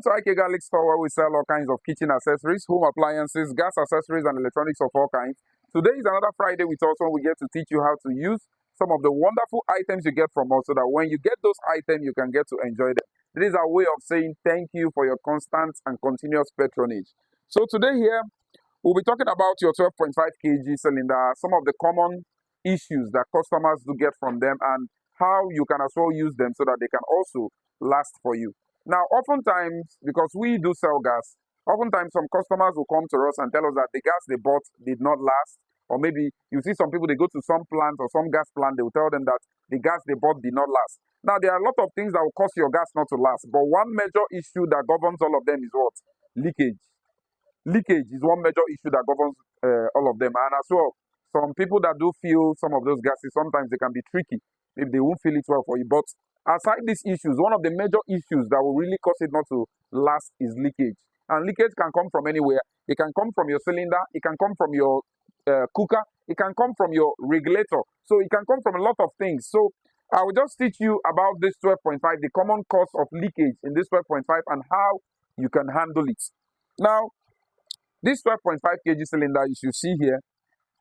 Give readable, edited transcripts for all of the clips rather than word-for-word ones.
to IK Garlic Store, where we sell all kinds of kitchen accessories, home appliances, gas accessories, and electronics of all kinds. Today is another Friday with us when we get to teach you how to use some of the wonderful items you get from us, so that when you get those items, you can get to enjoy them. This is our way of saying thank you for your constant and continuous patronage. So today here, we'll be talking about your 12.5 kg cylinder, some of the common issues that customers do get from them, and how you can as well use them so that they can also last for you. Now, oftentimes, because we do sell gas, oftentimes some customers will come to us and tell us that the gas they bought did not last. Or maybe you see some people, they go to some plant or some gas plant, they will tell them that the gas they bought did not last. Now, there are a lot of things that will cause your gas not to last, but one major issue that governs all of them is what? Leakage. Leakage is one major issue that governs all of them. And as well, some people that do feel some of those gases, sometimes they can be tricky if they won't feel it well for you. But aside these issues, one of the major issues that will really cause it not to last is leakage. And leakage can come from anywhere. It can come from your cylinder. It can come from your cooker. It can come from your regulator. So it can come from a lot of things. So I will just teach you about this 12.5, the common cause of leakage in this 12.5, and how you can handle it. Now, this 12.5 kg cylinder you should see here,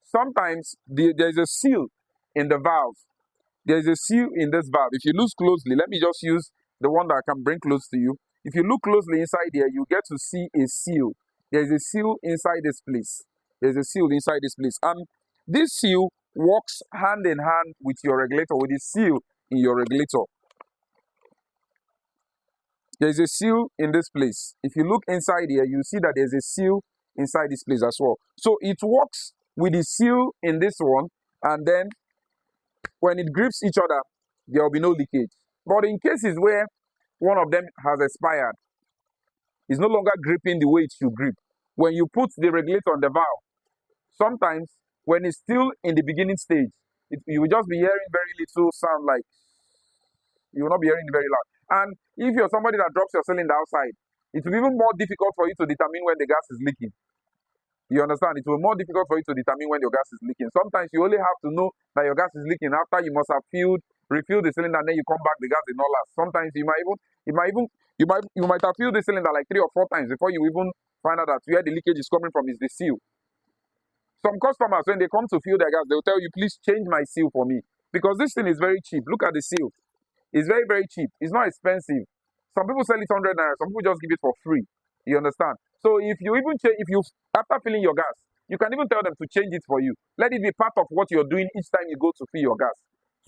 sometimes there's a seal in the valve. There's a seal in this valve. If you look closely, let me just use the one that I can bring close to you. If you look closely inside here, you get to see a seal. There's a seal inside this place. There's a seal inside this place. And this seal works hand in hand with your regulator, with the seal in your regulator. There's a seal in this place. If you look inside here, you see that there's a seal inside this place as well. So it works with the seal in this one, and then when it grips each other, there will be no leakage. But in cases where one of them has expired, it's no longer gripping the way it should grip. When you put the regulator on the valve, sometimes when it's still in the beginning stage, you will just be hearing very little sound, like you will not be hearing it very loud. And if you're somebody that drops your cylinder outside, it will be even more difficult for you to determine when the gas is leaking. You understand? It will be more difficult for you to determine when your gas is leaking. Sometimes you only have to know that your gas is leaking after you must have refilled the cylinder, and then you come back, the gas did not last. Sometimes you might have filled the cylinder like 3 or 4 times before you even find out that where the leakage is coming from is the seal. Some customers, when they come to fill their gas, they will tell you, please change my seal for me, because this thing is very cheap. Look at the seal. It's very, very cheap. It's not expensive. Some people sell it 100 naira. Some people just give it for free. You understand? So if you after filling your gas, you can even tell them to change it for you. Let it be part of what you're doing each time you go to fill your gas.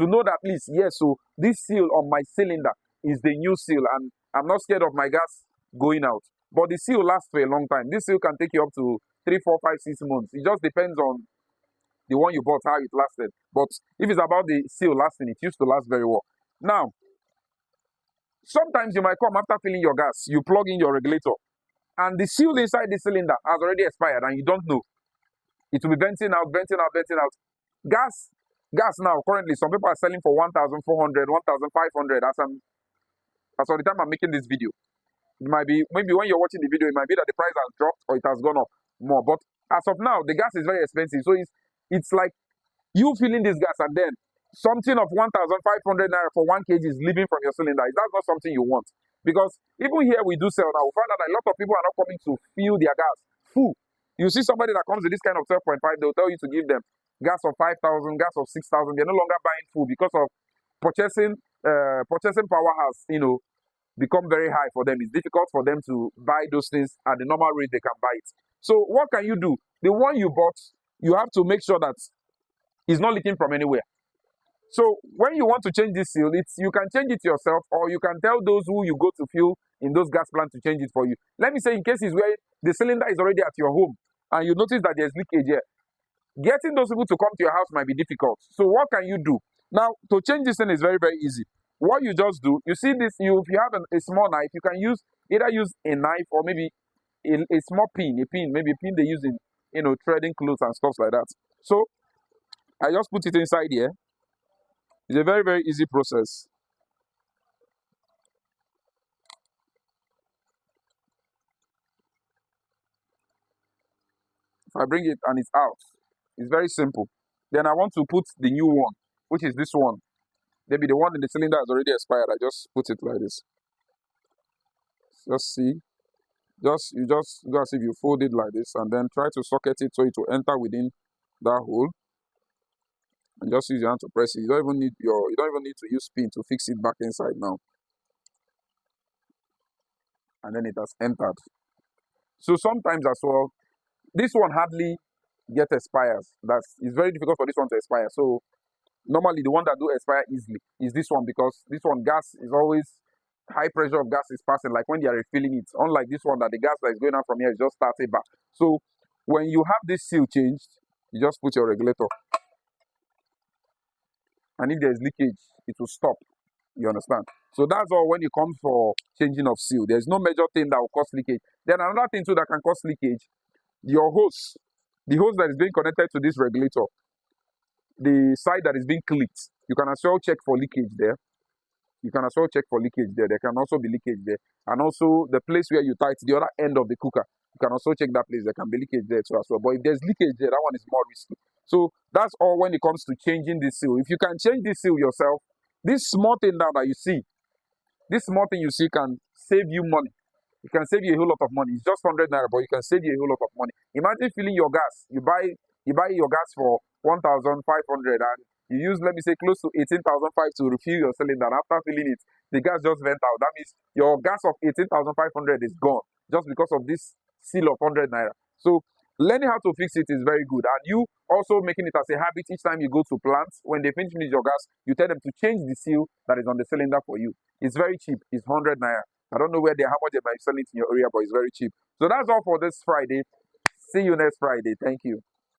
To know that, please, yes, so this seal on my cylinder is the new seal, and I'm not scared of my gas going out. But the seal lasts for a long time. This seal can take you up to 3, 4, 5, 6 months. It just depends on the one you bought, how it lasted. But if it's about the seal lasting, it used to last very well. Now, sometimes you might come after filling your gas, you plug in your regulator, and the seal inside the cylinder has already expired, and you don't know. It will be venting out, venting out, venting out. Gas now, currently, some people are selling for 1,400, 1,500 as of the time I'm making this video. It might be, maybe when you're watching the video, it might be that the price has dropped or it has gone up more. But as of now, the gas is very expensive. So it's like you filling this gas, and then something of 1,500 naira for 1 kg is leaving from your cylinder. That's not something you want. Because even here we do sell now, we find out that a lot of people are not coming to fill their gas full. You see somebody that comes with this kind of 12.5, they'll tell you to give them gas of 5,000, gas of 6,000. They're no longer buying full because of purchasing power has, become very high for them. It's difficult for them to buy those things at the normal rate they can buy it. So what can you do? The one you bought, you have to make sure that it's not leaking from anywhere. So when you want to change this seal, you can change it yourself, or you can tell those who you go to fill in those gas plants to change it for you. Let me say, in cases where the cylinder is already at your home and you notice that there's leakage here, getting those people to come to your house might be difficult. So what can you do? Now, to change this thing is very, very easy. What you just do, you see this, if you have a small knife, you can either use a knife or maybe a small pin, maybe a pin they use in, threading clothes and stuff like that. So I just put it inside here. It's a very, very easy process. If I bring it and it's out, it's very simple. Then I want to put the new one, which is this one. Maybe the one in the cylinder has already expired. I just put it like this. Just see. You just do as if you fold it like this, and then try to socket it so it will enter within that hole, and just use your hand to press it. You don't even need to use pin to fix it back inside now. And then it has entered. So sometimes as well, this one hardly get expires. It's very difficult for this one to expire. So normally the one that do expire easily is this one, because this one gas is always high pressure of gas is passing, like when they are refilling it. Unlike this one that the gas that is going out from here is just starting back. So when you have this seal changed, you just put your regulator, and if there is leakage, it will stop. You understand? So that's all when it comes for changing of seal. There's no major thing that will cause leakage. Then another thing too that can cause leakage, your hose, the hose that is being connected to this regulator, the side that is being clipped, you can as well check for leakage there. You can as well check for leakage there. There can also be leakage there. And also the place where you tight the other end of the cooker, you can also check that place. There can be leakage there too as well. But if there's leakage there, that one is more risky. So that's all when it comes to changing the seal. If you can change this seal yourself, this small thing now that you see, this small thing you see can save you money. It can save you a whole lot of money. It's just 100 naira, but you can save you a whole lot of money. Imagine filling your gas. You buy your gas for 1,500, and you use, let me say, close to 18,500 to refill your cylinder. And after filling it, the gas just went out. That means your gas of 18,500 is gone just because of this seal of 100 naira. So learning how to fix it is very good. And you also making it as a habit each time you go to plants, when they finish your gas, you tell them to change the seal that is on the cylinder for you. It's very cheap. It's 100 naira. I don't know how much they might sell it in your area, but it's very cheap. So that's all for this Friday. See you next Friday. Thank you.